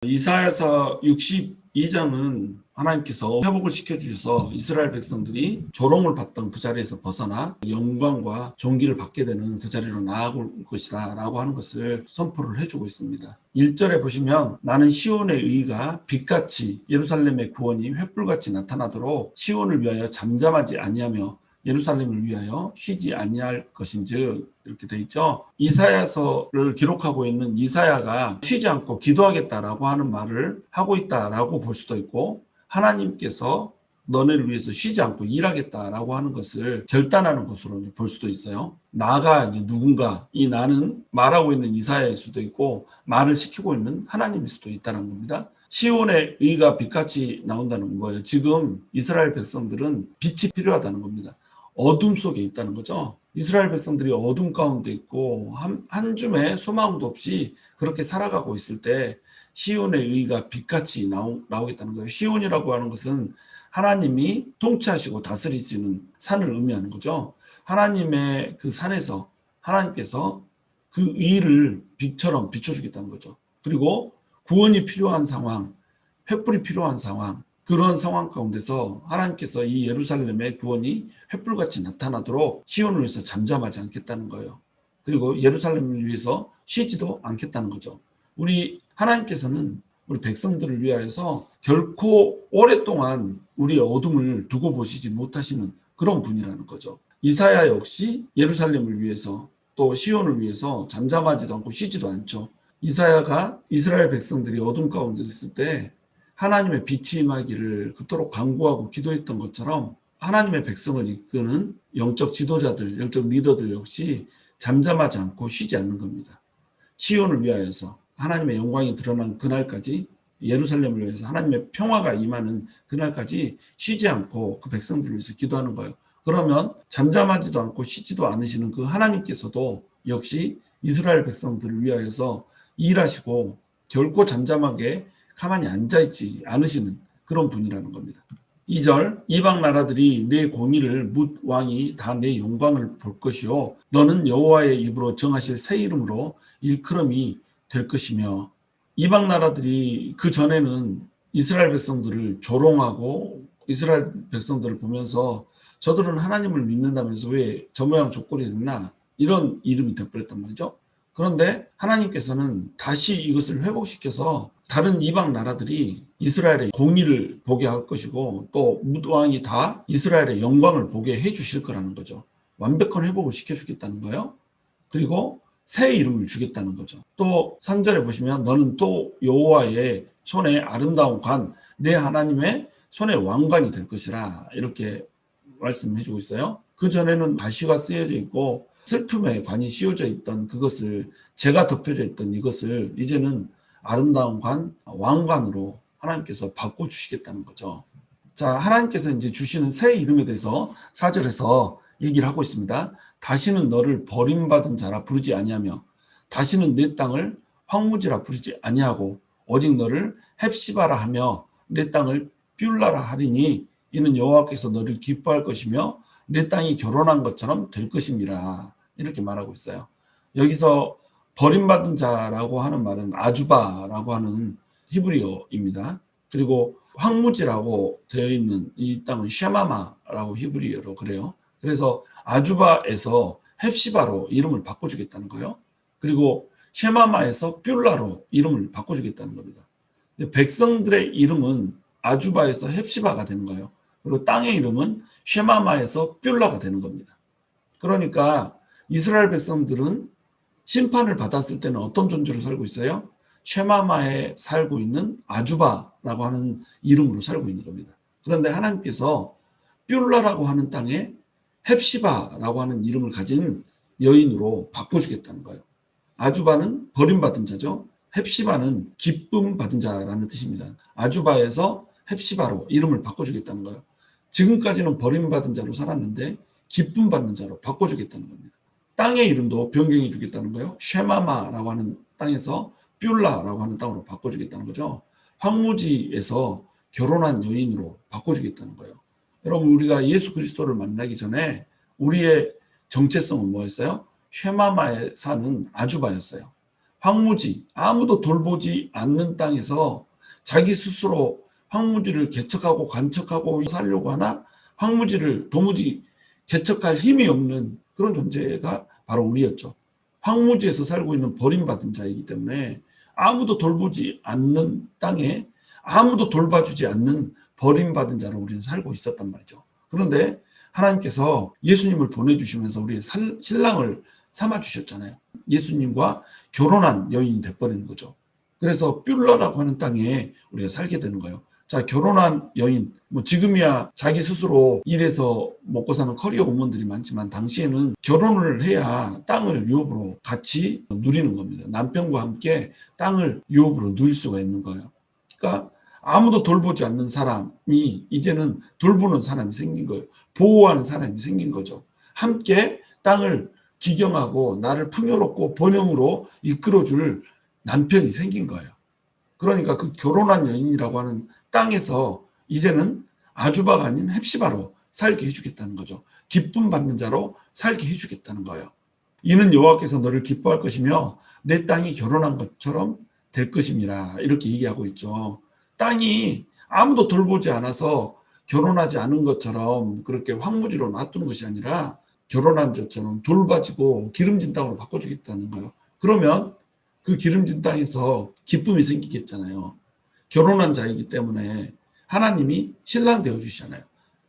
이사야서 62장은 하나님께서 회복을 시켜주셔서 이스라엘 백성들이 조롱을 받던 그 자리에서 벗어나 영광과 존귀를 받게 되는 그 자리로 나아올 것이다 라고 하는 것을 선포를 해주고 있습니다. 1절에 보시면 나는 시온의 의가 빛같이 예루살렘의 구원이 횃불같이 나타나도록 시온을 위하여 잠잠하지 아니하며 예루살렘을 위하여 쉬지 아니할 것인즉 이렇게 돼 있죠. 이사야서를 기록하고 있는 이사야가 쉬지 않고 기도하겠다라고 하는 말을 하고 있다라고 볼 수도 있고, 하나님께서 너네를 위해서 쉬지 않고 일하겠다라고 하는 것을 결단하는 것으로 볼 수도 있어요. 나가 이제 누군가, 이 나는 말하고 있는 이사야일 수도 있고 말을 시키고 있는 하나님일 수도 있다는 겁니다. 시온의 의가 빛같이 나온다는 거예요. 지금 이스라엘 백성들은 빛이 필요하다는 겁니다. 어둠 속에 있다는 거죠. 이스라엘 백성들이 어둠 가운데 있고 한 줌의 소망도 없이 그렇게 살아가고 있을 때 시온의 의가 빛같이 나오겠다는 거예요. 시온이라고 하는 것은 하나님이 통치하시고 다스리시는 산을 의미하는 거죠. 하나님의 그 산에서 하나님께서 그 의를 빛처럼 비춰주겠다는 거죠. 그리고 구원이 필요한 상황, 횃불이 필요한 상황, 그런 상황 가운데서 하나님께서 이 예루살렘의 구원이 횃불같이 나타나도록 시온을 위해서 잠잠하지 않겠다는 거예요. 그리고 예루살렘을 위해서 쉬지도 않겠다는 거죠. 우리 하나님께서는 우리 백성들을 위하여서 결코 오랫동안 우리의 어둠을 두고 보시지 못하시는 그런 분이라는 거죠. 이사야 역시 예루살렘을 위해서 또 시온을 위해서 잠잠하지도 않고 쉬지도 않죠. 이사야가 이스라엘 백성들이 어둠 가운데 있을 때 하나님의 빛이 임하기를 그토록 간구하고 기도했던 것처럼 하나님의 백성을 이끄는 영적 지도자들, 영적 리더들 역시 잠잠하지 않고 쉬지 않는 겁니다. 시온을 위하여서 하나님의 영광이 드러난 그날까지, 예루살렘을 위해서 하나님의 평화가 임하는 그날까지 쉬지 않고 그 백성들을 위해서 기도하는 거예요. 그러면 잠잠하지도 않고 쉬지도 않으시는 그 하나님께서도 역시 이스라엘 백성들을 위하여서 일하시고 결코 잠잠하게 가만히 앉아있지 않으시는 그런 분이라는 겁니다. 2절, 이방 나라들이 내 공의를 묻 왕이 다 내 영광을 볼 것이요 너는 여호와의 입으로 정하실 새 이름으로 일컬음이 될 것이며, 이방 나라들이 그 전에는 이스라엘 백성들을 조롱하고 이스라엘 백성들을 보면서 저들은 하나님을 믿는다면서 왜 저 모양 저 꼴이 됐나, 이런 이름이 돼버렸단 말이죠. 그런데 하나님께서는 다시 이것을 회복시켜서 다른 이방 나라들이 이스라엘의 공의를 보게 할 것이고 또 뭇왕이 다 이스라엘의 영광을 보게 해주실 거라는 거죠. 완벽한 회복을 시켜주겠다는 거예요. 그리고 새 이름을 주겠다는 거죠. 또 3절에 보시면 너는 또 여호와의 손에 아름다운 관, 내 하나님의 손에 왕관이 될 것이라 이렇게 말씀해주고 있어요. 그 전에는 가시가 쓰여져 있고 슬픔의 관이 씌워져 있던 그것을, 제가 덮여져 있던 이것을 이제는 아름다운 관, 왕관으로 하나님께서 바꿔주시겠다는 거죠. 자, 하나님께서 이제 주시는 새 이름에 대해서 4절에서 얘기를 하고 있습니다. 다시는 너를 버림받은 자라 부르지 아니하며 다시는 내 땅을 황무지라 부르지 아니하고 오직 너를 헵시바라 하며 내 땅을 뷸라라 하리니 이는 여호와께서 너를 기뻐할 것이며 내 땅이 결혼한 것처럼 될 것임이라 이렇게 말하고 있어요. 여기서 버림받은 자라고 하는 말은 아주바라고 하는 히브리어입니다. 그리고 황무지라고 되어 있는 이 땅은 쉐마마라고 히브리어로 그래요. 그래서 아주바에서 헵시바로 이름을 바꿔주겠다는 거예요. 그리고 쉐마마에서 뷸라로 이름을 바꿔주겠다는 겁니다. 백성들의 이름은 아주바에서 헵시바가 되는 거예요. 그리고 땅의 이름은 쉐마마에서 뷸라가 되는 겁니다. 그러니까 이스라엘 백성들은 심판을 받았을 때는 어떤 존재로 살고 있어요? 쉐마마에 살고 있는 아주바라고 하는 이름으로 살고 있는 겁니다. 그런데 하나님께서 뷸라라고 하는 땅에 헵시바라고 하는 이름을 가진 여인으로 바꿔주겠다는 거예요. 아주바는 버림받은 자죠. 헵시바는 기쁨 받은 자라는 뜻입니다. 아주바에서 헵시바로 이름을 바꿔주겠다는 거예요. 지금까지는 버림받은 자로 살았는데 기쁨 받는 자로 바꿔주겠다는 겁니다. 땅의 이름도 변경해 주겠다는 거예요. 쉐마마라고 하는 땅에서 뷸라라고 하는 땅으로 바꿔주겠다는 거죠. 황무지에서 결혼한 여인으로 바꿔주겠다는 거예요. 여러분, 우리가 예수 그리스도를 만나기 전에 우리의 정체성은 뭐였어요? 쉐마마에 사는 아주바였어요. 황무지, 아무도 돌보지 않는 땅에서 자기 스스로 황무지를 개척하고 관척하고 살려고 하나 황무지를 도무지 개척할 힘이 없는 그런 존재가 바로 우리였죠. 황무지에서 살고 있는 버림받은 자이기 때문에 아무도 돌보지 않는 땅에 아무도 돌봐주지 않는 버림받은 자로 우리는 살고 있었단 말이죠. 그런데 하나님께서 예수님을 보내주시면서 우리의 신랑을 삼아주셨잖아요. 예수님과 결혼한 여인이 돼버리는 거죠. 그래서 뷸러라고 하는 땅에 우리가 살게 되는 거예요. 자, 결혼한 여인, 지금이야 자기 스스로 일해서 먹고 사는 커리어 우먼들이 많지만 당시에는 결혼을 해야 땅을 유업으로 같이 누리는 겁니다. 남편과 함께 땅을 유업으로 누릴 수가 있는 거예요. 그러니까 아무도 돌보지 않는 사람이 이제는 돌보는 사람이 생긴 거예요. 보호하는 사람이 생긴 거죠. 함께 땅을 기경하고 나를 풍요롭고 번영으로 이끌어줄 남편이 생긴 거예요. 그러니까 그 결혼한 여인이라고 하는 땅에서 이제는 아주바가 아닌 헵시바로 살게 해주겠다는 거죠. 기쁨 받는 자로 살게 해주겠다는 거예요. 이는 여호와께서 너를 기뻐할 것이며 내 땅이 결혼한 것처럼 될 것임이라 이렇게 얘기하고 있죠. 땅이 아무도 돌보지 않아서 결혼하지 않은 것처럼 그렇게 황무지로 놔두는 것이 아니라 결혼한 것처럼 돌봐지고 기름진 땅으로 바꿔주겠다는 거예요. 그러면 그 기름진 땅에서 기쁨이 생기겠잖아요. 결혼한 자이기 때문에 하나님이 신랑 되어주시잖아요.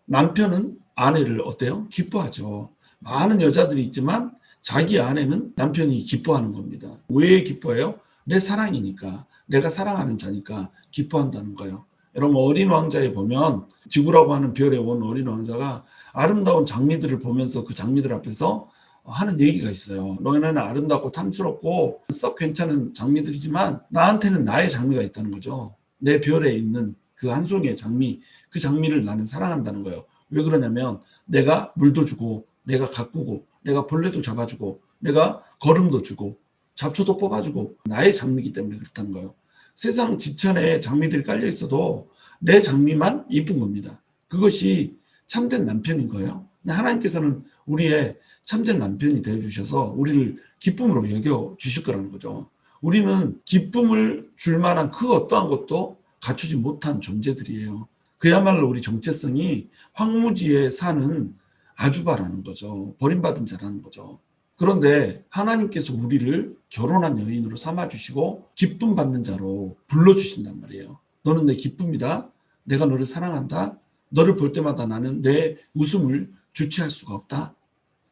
남편은 아내를 어때요? 기뻐하죠. 많은 여자들이 있지만 자기 아내는 남편이 기뻐하는 겁니다. 왜 기뻐해요? 내 사랑이니까, 내가 사랑하는 자니까 기뻐한다는 거예요. 여러분, 어린 왕자에 보면 지구라고 하는 별에 온 어린 왕자가 아름다운 장미들을 보면서 그 장미들 앞에서 하는 얘기가 있어요. 너희는 아름답고 탐스럽고 썩 괜찮은 장미들이지만 나한테는 나의 장미가 있다는 거죠. 내 별에 있는 그 한 송이의 장미, 그 장미를 나는 사랑한다는 거예요. 왜 그러냐면 내가 물도 주고 내가 가꾸고 내가 벌레도 잡아주고 내가 거름도 주고 잡초도 뽑아주고 나의 장미이기 때문에 그렇다는 거예요. 세상 지천에 장미들이 깔려 있어도 내 장미만 이쁜 겁니다. 그것이 참된 남편인 거예요. 하나님께서는 우리의 참된 남편이 되어주셔서 우리를 기쁨으로 여겨주실 거라는 거죠. 우리는 기쁨을 줄 만한 그 어떠한 것도 갖추지 못한 존재들이에요. 그야말로 우리 정체성이 황무지에 사는 아주바라는 거죠. 버림받은 자라는 거죠. 그런데 하나님께서 우리를 결혼한 여인으로 삼아주시고 기쁨 받는 자로 불러주신단 말이에요. 너는 내 기쁨이다. 내가 너를 사랑한다. 너를 볼 때마다 나는 내 웃음을 주체할 수가 없다.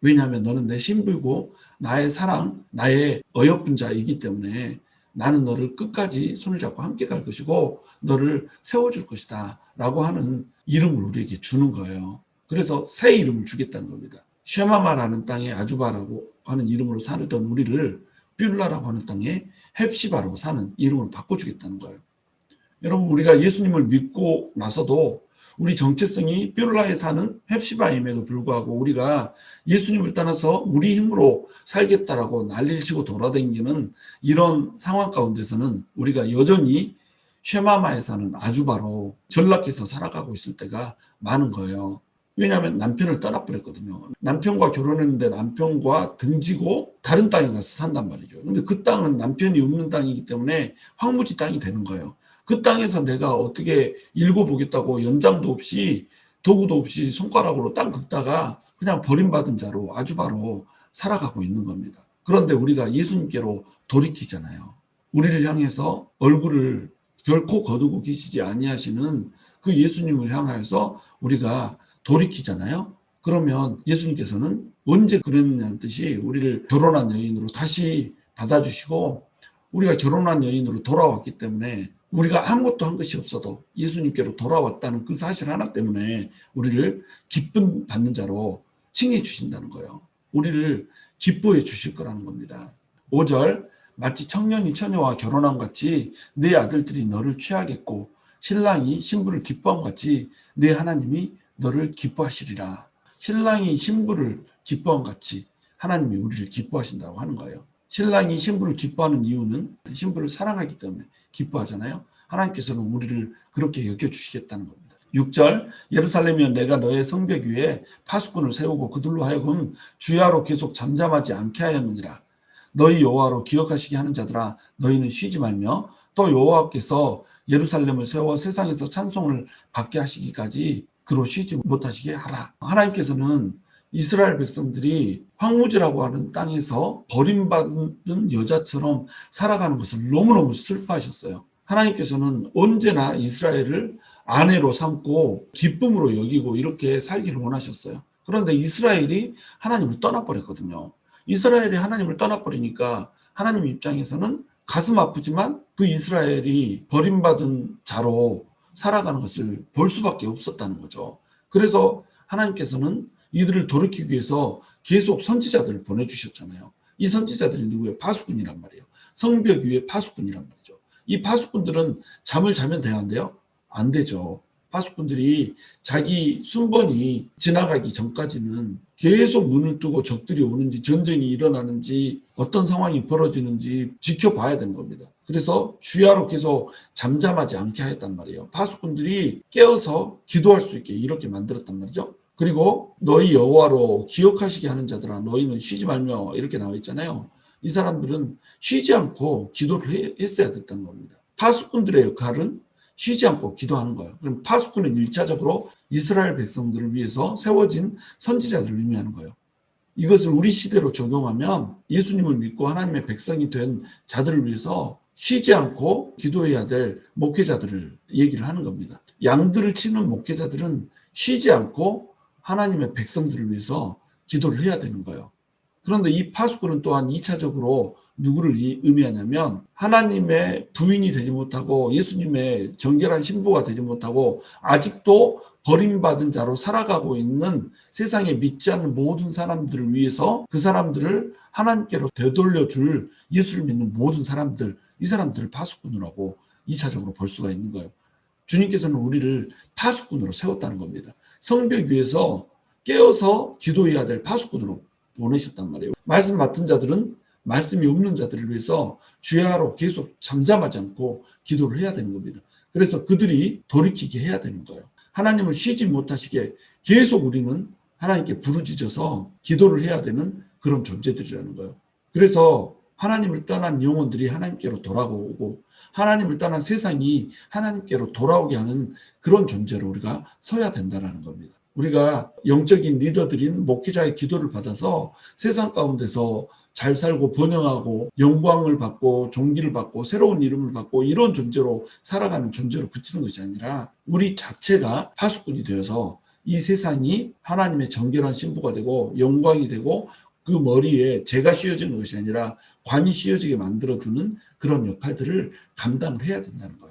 왜냐하면 너는 내 신부이고 나의 사랑, 나의 어여쁜 자이기 때문에 나는 너를 끝까지 손을 잡고 함께 갈 것이고 너를 세워줄 것이다 라고 하는 이름을 우리에게 주는 거예요. 그래서 새 이름을 주겠다는 겁니다. 쉐마마라는 땅에 아주바라고 하는 이름으로 살던 우리를 뷸라라고 하는 땅에 헵시바라고 사는 이름으로 바꿔주겠다는 거예요. 여러분, 우리가 예수님을 믿고 나서도 우리 정체성이 뷸라에 사는 헵시바임에도 불구하고 우리가 예수님을 떠나서 우리 힘으로 살겠다라고 난리를 치고 돌아다니는 이런 상황 가운데서는 우리가 여전히 쉐마마에 사는 아주바로 전락해서 살아가고 있을 때가 많은 거예요. 왜냐하면 남편을 떠나버렸거든요. 남편과 결혼했는데 남편과 등지고 다른 땅에 가서 산단 말이죠. 근데 그 땅은 남편이 없는 땅이기 때문에 황무지 땅이 되는 거예요. 그 땅에서 내가 어떻게 읽어보겠다고 연장도 없이 도구도 없이 손가락으로 땅 긁다가 그냥 버림받은 자로 아주바로 살아가고 있는 겁니다. 그런데 우리가 예수님께로 돌이키잖아요. 우리를 향해서 얼굴을 결코 거두고 계시지 아니하시는 그 예수님을 향해서 우리가 돌이키잖아요. 그러면 예수님께서는 언제 그랬느냐는 뜻이 우리를 결혼한 여인으로 다시 받아주시고 우리가 결혼한 여인으로 돌아왔기 때문에 우리가 아무것도 한 것이 없어도 예수님께로 돌아왔다는 그 사실 하나 때문에 우리를 기쁨 받는 자로 칭해 주신다는 거예요. 우리를 기뻐해 주실 거라는 겁니다. 5절 마치 청년이 처녀와 결혼함 같이 네 아들들이 너를 취하겠고 신랑이 신부를 기뻐함 같이 네 하나님이 너를 기뻐하시리라. 신랑이 신부를 기뻐함 같이 하나님이 우리를 기뻐하신다고 하는 거예요. 신랑이 신부를 기뻐하는 이유는 신부를 사랑하기 때문에 기뻐하잖아요. 하나님께서는 우리를 그렇게 여겨주시겠다는 겁니다. 6절 예루살렘이여 내가 너의 성벽 위에 파수꾼을 세우고 그들로 하여금 주야로 계속 잠잠하지 않게 하였느니라. 너희 여호와로 기억하시게 하는 자들아 너희는 쉬지 말며 또 여호와께서 예루살렘을 세워 세상에서 찬송을 받게 하시기까지 그로 쉬지 못하시게 하라. 하나님께서는 이스라엘 백성들이 황무지라고 하는 땅에서 버림받은 여자처럼 살아가는 것을 너무너무 슬퍼하셨어요. 하나님께서는 언제나 이스라엘을 아내로 삼고 기쁨으로 여기고 이렇게 살기를 원하셨어요. 그런데 이스라엘이 하나님을 떠나버렸거든요. 이스라엘이 하나님을 떠나버리니까 하나님 입장에서는 가슴 아프지만 그 이스라엘이 버림받은 자로 살아가는 것을 볼 수밖에 없었다는 거죠. 그래서 하나님께서는 이들을 돌이키기 위해서 계속 선지자들을 보내주셨잖아요. 이 선지자들이 누구예요? 파수꾼이란 말이에요. 성벽 위에 파수꾼이란 말이죠. 이 파수꾼들은 잠을 자면 돼요? 안 되죠. 파수꾼들이 자기 순번이 지나가기 전까지는 계속 눈을 뜨고 적들이 오는지 전쟁이 일어나는지 어떤 상황이 벌어지는지 지켜봐야 되는 겁니다. 그래서 주야로 계속 잠잠하지 않게 하였단 말이에요. 파수꾼들이 깨어서 기도할 수 있게 이렇게 만들었단 말이죠. 그리고 너희 여호와로 기억하시게 하는 자들아 너희는 쉬지 말며 이렇게 나와 있잖아요. 이 사람들은 쉬지 않고 기도를 했어야 됐다는 겁니다. 파수꾼들의 역할은 쉬지 않고 기도하는 거예요. 그럼 파수꾼은 1차적으로 이스라엘 백성들을 위해서 세워진 선지자들을 의미하는 거예요. 이것을 우리 시대로 적용하면 예수님을 믿고 하나님의 백성이 된 자들을 위해서 쉬지 않고 기도해야 될 목회자들을 얘기를 하는 겁니다. 양들을 치는 목회자들은 쉬지 않고 하나님의 백성들을 위해서 기도를 해야 되는 거예요. 그런데 이 파수꾼은 또한 2차적으로 누구를 의미하냐면 하나님의 부인이 되지 못하고 예수님의 정결한 신부가 되지 못하고 아직도 버림받은 자로 살아가고 있는 세상에 믿지 않는 모든 사람들을 위해서 그 사람들을 하나님께로 되돌려 줄 예수를 믿는 모든 사람들, 이 사람들을 파수꾼으로 하고 2차적으로 볼 수가 있는 거예요. 주님께서는 우리를 파수꾼으로 세웠다는 겁니다. 성벽 위에서 깨어서 기도해야 될 파수꾼으로 보내셨단 말이에요. 말씀 맡은 자들은 말씀이 없는 자들을 위해서 주야로 계속 잠잠하지 않고 기도를 해야 되는 겁니다. 그래서 그들이 돌이키게 해야 되는 거예요. 하나님을 쉬지 못하시게 계속 우리는 하나님께 부르짖어서 기도를 해야 되는 그런 존재들이라는 거예요. 그래서 하나님을 떠난 영혼들이 하나님께로 돌아오고 하나님을 떠난 세상이 하나님께로 돌아오게 하는 그런 존재로 우리가 서야 된다는 겁니다. 우리가 영적인 리더들인 목회자의 기도를 받아서 세상 가운데서 잘 살고 번영하고 영광을 받고 존귀를 받고 새로운 이름을 받고 이런 존재로 살아가는 존재로 그치는 것이 아니라 우리 자체가 파수꾼이 되어서 이 세상이 하나님의 정결한 신부가 되고 영광이 되고 그 머리에 재가 씌워지는 것이 아니라 관이 씌워지게 만들어주는 그런 역할들을 감당을 해야 된다는 거예요.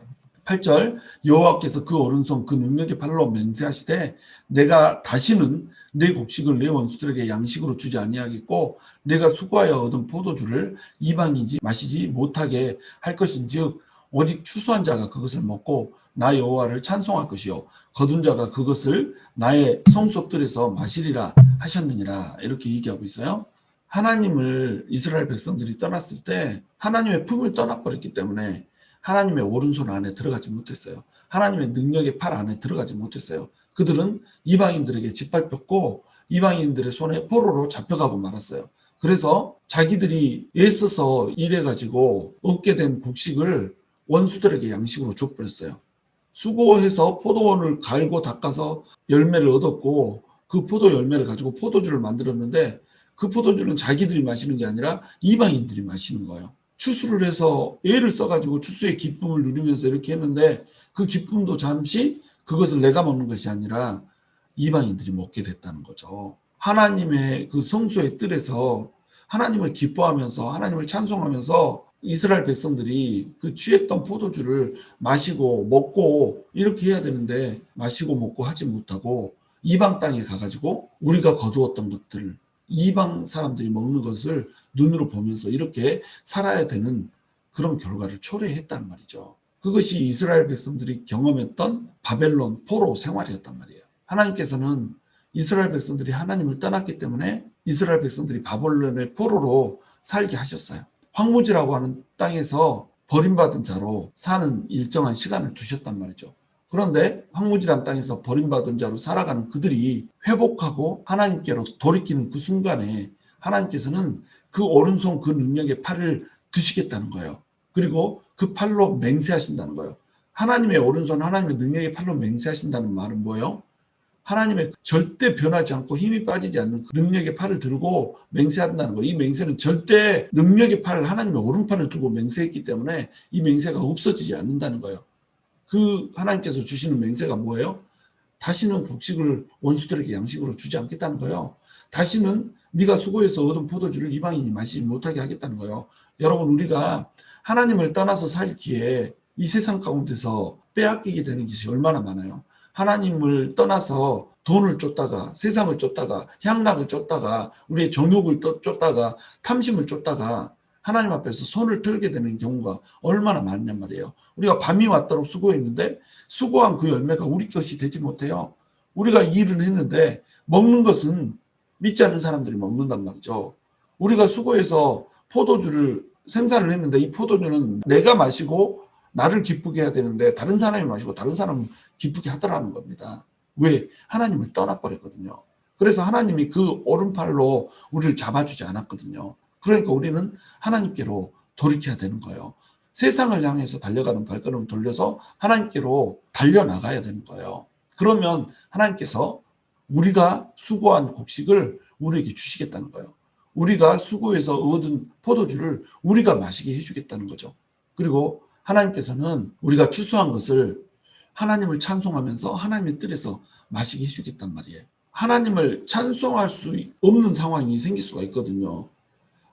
8절 여호와께서 그 오른손 그 능력의 팔로 맹세하시되 내가 다시는 내 곡식을 내 원수들에게 양식으로 주지 아니하겠고 내가 수고하여 얻은 포도주를 이방인이 마시지 못하게 할 것인즉 오직 추수한 자가 그것을 먹고 나 여호와를 찬송할 것이요 거둔 자가 그것을 나의 성소들에서 마시리라 하셨느니라 이렇게 얘기하고 있어요. 하나님을 이스라엘 백성들이 떠났을 때 하나님의 품을 떠나버렸기 때문에 하나님의 오른손 안에 들어가지 못했어요. 하나님의 능력의 팔 안에 들어가지 못했어요. 그들은 이방인들에게 짓밟혔고 이방인들의 손에 포로로 잡혀가고 말았어요. 그래서 자기들이 애써서 일해가지고 얻게 된 곡식을 원수들에게 양식으로 줘버렸어요. 수고해서 포도원을 갈고 닦아서 열매를 얻었고 그 포도 열매를 가지고 포도주를 만들었는데 그 포도주는 자기들이 마시는 게 아니라 이방인들이 마시는 거예요. 추수를 해서 애를 써가지고 추수의 기쁨을 누리면서 이렇게 했는데 그 기쁨도 잠시 그것을 내가 먹는 것이 아니라 이방인들이 먹게 됐다는 거죠. 하나님의 그 성소의 뜰에서 하나님을 기뻐하면서 하나님을 찬송하면서 이스라엘 백성들이 그 취했던 포도주를 마시고 먹고 이렇게 해야 되는데 마시고 먹고 하지 못하고 이방 땅에 가가지고 우리가 거두었던 것들을 이방 사람들이 먹는 것을 눈으로 보면서 이렇게 살아야 되는 그런 결과를 초래했단 말이죠. 그것이 이스라엘 백성들이 경험했던 바벨론 포로 생활이었단 말이에요. 하나님께서는 이스라엘 백성들이 하나님을 떠났기 때문에 이스라엘 백성들이 바벨론의 포로로 살게 하셨어요. 황무지라고 하는 땅에서 버림받은 자로 사는 일정한 시간을 두셨단 말이죠. 그런데 황무지란 땅에서 버림받은 자로 살아가는 그들이 회복하고 하나님께로 돌이키는 그 순간에 하나님께서는 그 오른손 그 능력의 팔을 드시겠다는 거예요. 그리고 그 팔로 맹세하신다는 거예요. 하나님의 오른손, 하나님의 능력의 팔로 맹세하신다는 말은 뭐예요? 하나님의 절대 변하지 않고 힘이 빠지지 않는 그 능력의 팔을 들고 맹세한다는 거예요. 이 맹세는 절대 능력의 팔, 하나님의 오른팔을 들고 맹세했기 때문에 이 맹세가 없어지지 않는다는 거예요. 그 하나님께서 주시는 맹세가 뭐예요? 다시는 곡식을 원수들에게 양식으로 주지 않겠다는 거예요. 다시는 네가 수고해서 얻은 포도주를 이방인이 마시지 못하게 하겠다는 거예요. 여러분, 우리가 하나님을 떠나서 살기에 이 세상 가운데서 빼앗기게 되는 것이 얼마나 많아요. 하나님을 떠나서 돈을 쫓다가, 세상을 쫓다가, 향락을 쫓다가, 우리의 정욕을 쫓다가, 탐심을 쫓다가 하나님 앞에서 손을 들게 되는 경우가 얼마나 많냔 말이에요. 우리가 밤이 왔도록 수고했는데 수고한 그 열매가 우리 것이 되지 못해요. 우리가 일을 했는데 먹는 것은 믿지 않는 사람들이 먹는단 말이죠. 우리가 수고해서 포도주를 생산을 했는데 이 포도주는 내가 마시고 나를 기쁘게 해야 되는데 다른 사람이 마시고 다른 사람은 기쁘게 하더라는 겁니다. 왜? 하나님을 떠나버렸거든요. 그래서 하나님이 그 오른팔로 우리를 잡아주지 않았거든요. 그러니까 우리는 하나님께로 돌이켜야 되는 거예요. 세상을 향해서 달려가는 발걸음을 돌려서 하나님께로 달려나가야 되는 거예요. 그러면 하나님께서 우리가 수고한 곡식을 우리에게 주시겠다는 거예요. 우리가 수고해서 얻은 포도주를 우리가 마시게 해주겠다는 거죠. 그리고 하나님께서는 우리가 추수한 것을 하나님을 찬송하면서 하나님의 뜻에서 마시게 해주겠단 말이에요. 하나님을 찬송할 수 없는 상황이 생길 수가 있거든요.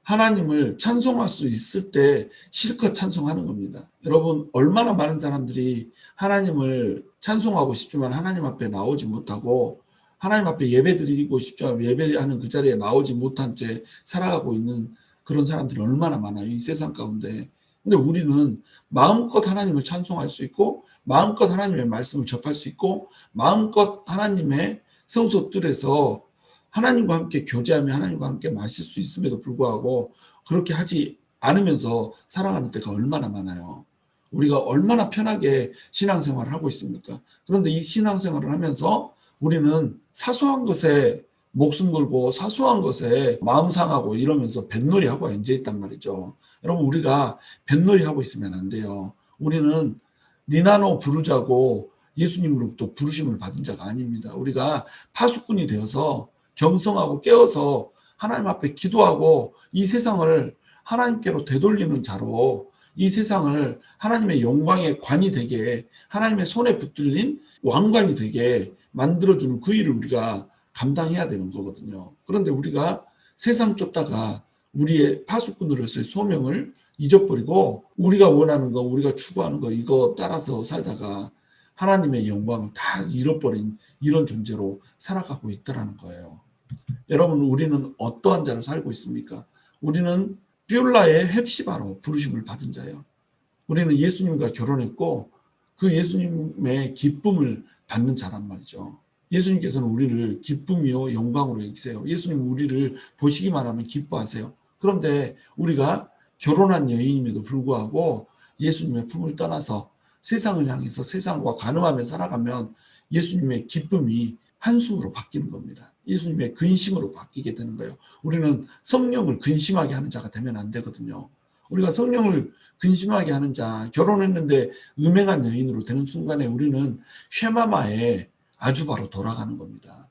하나님을 찬송할 수 있을 때 실컷 찬송하는 겁니다. 여러분, 얼마나 많은 사람들이 하나님을 찬송하고 싶지만 하나님 앞에 나오지 못하고 하나님 앞에 예배 드리고 싶지만 예배하는 그 자리에 나오지 못한 채 살아가고 있는 그런 사람들이 얼마나 많아요, 이 세상 가운데. 근데 우리는 마음껏 하나님을 찬송할 수 있고 마음껏 하나님의 말씀을 접할 수 있고 마음껏 하나님의 성소뜰에서 하나님과 함께 교제하며 하나님과 함께 마실 수 있음에도 불구하고 그렇게 하지 않으면서 살아가는 때가 얼마나 많아요. 우리가 얼마나 편하게 신앙생활을 하고 있습니까? 그런데 이 신앙생활을 하면서 우리는 사소한 것에 목숨 걸고 사소한 것에 마음 상하고 이러면서 뱃놀이하고 앉아있단 말이죠. 여러분, 우리가 뱃놀이하고 있으면 안 돼요. 우리는 니나노 부르자고 예수님으로부터 부르심을 받은 자가 아닙니다. 우리가 파수꾼이 되어서 경성하고 깨어서 하나님 앞에 기도하고 이 세상을 하나님께로 되돌리는 자로 이 세상을 하나님의 영광의 관이 되게 하나님의 손에 붙들린 왕관이 되게 만들어주는 그 일을 우리가 감당해야 되는 거거든요. 그런데 우리가 세상 쫓다가 우리의 파수꾼으로서의 소명을 잊어버리고 우리가 원하는 거, 우리가 추구하는 거 이거 따라서 살다가 하나님의 영광을 다 잃어버린 이런 존재로 살아가고 있더라는 거예요. 여러분, 우리는 어떠한 자로 살고 있습니까? 우리는 뷰라의 헵시바로 부르심을 받은 자예요. 우리는 예수님과 결혼했고 그 예수님의 기쁨을 받는 자란 말이죠. 예수님께서는 우리를 기쁨이요 영광으로 여기세요. 예수님은 우리를 보시기만 하면 기뻐하세요. 그런데 우리가 결혼한 여인임에도 불구하고 예수님의 품을 떠나서 세상을 향해서 세상과 간음하며 살아가면 예수님의 기쁨이 한숨으로 바뀌는 겁니다. 예수님의 근심으로 바뀌게 되는 거예요. 우리는 성령을 근심하게 하는 자가 되면 안 되거든요. 우리가 성령을 근심하게 하는 자, 결혼했는데 음행한 여인으로 되는 순간에 우리는 쉐마마의 아주바로 돌아가는 겁니다.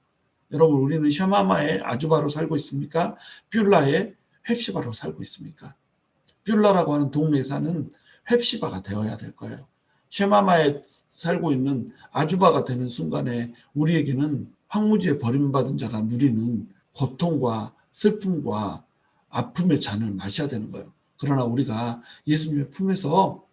여러분, 우리는 쉐마마의 아주바로 살고 있습니까? 뷰라의 헵시바로 살고 있습니까? 뷰라라고 하는 동네에 사는 헵시바가 되어야 될 거예요. 쉐마마에 살고 있는 아주바가 되는 순간에 우리에게는 황무지에 버림받은 자가 누리는 고통과 슬픔과 아픔의 잔을 마셔야 되는 거예요. 그러나 우리가 예수님의 품에서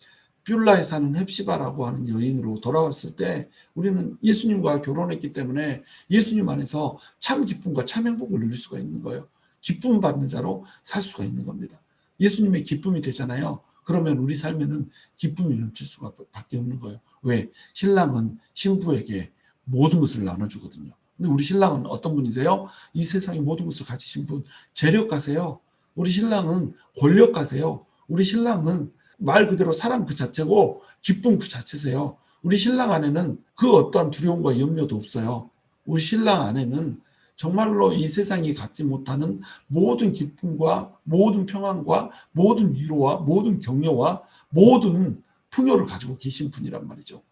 뷰라에 사는 헵시바라고 하는 여인으로 돌아왔을 때 우리는 예수님과 결혼했기 때문에 예수님 안에서 참 기쁨과 참 행복을 누릴 수가 있는 거예요. 기쁨 받는 자로 살 수가 있는 겁니다. 예수님의 기쁨이 되잖아요. 그러면 우리 삶에는 기쁨이 넘칠 수밖에 없는 거예요. 왜? 신랑은 신부에게 모든 것을 나눠주거든요. 근데 우리 신랑은 어떤 분이세요? 이 세상의 모든 것을 가지신 분, 재력가세요. 우리 신랑은 권력가세요. 우리 신랑은 말 그대로 사랑 그 자체고 기쁨 그 자체세요. 우리 신랑 안에는 그 어떠한 두려움과 염려도 없어요. 우리 신랑 안에는 정말로 이 세상이 갖지 못하는 모든 기쁨과 모든 평안과 모든 위로와 모든 격려와 모든 풍요를 가지고 계신 분이란 말이죠.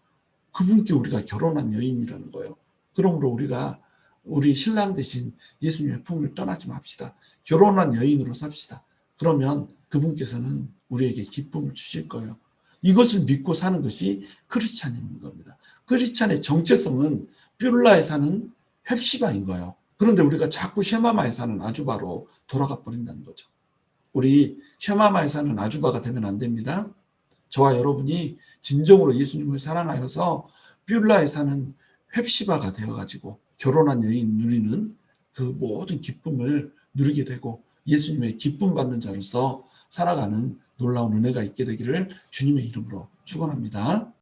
그분께 우리가 결혼한 여인이라는 거예요. 그러므로 우리가 우리 신랑 대신 예수님의 품을 떠나지 맙시다. 결혼한 여인으로 삽시다. 그러면 그분께서는 우리에게 기쁨을 주실 거예요. 이것을 믿고 사는 것이 크리스찬인 겁니다. 크리스찬의 정체성은 뷸라에 사는 헵시바인 거예요. 그런데 우리가 자꾸 쉐마마에 사는 아주바로 돌아가 버린다는 거죠. 우리 쉐마마에 사는 아주바가 되면 안 됩니다. 저와 여러분이 진정으로 예수님을 사랑하여서 뷸라에 사는 헵시바가 되어가지고 결혼한 여인 누리는 그 모든 기쁨을 누리게 되고 예수님의 기쁨 받는 자로서 살아가는 놀라운 은혜가 있게 되기를 주님의 이름으로 축원합니다.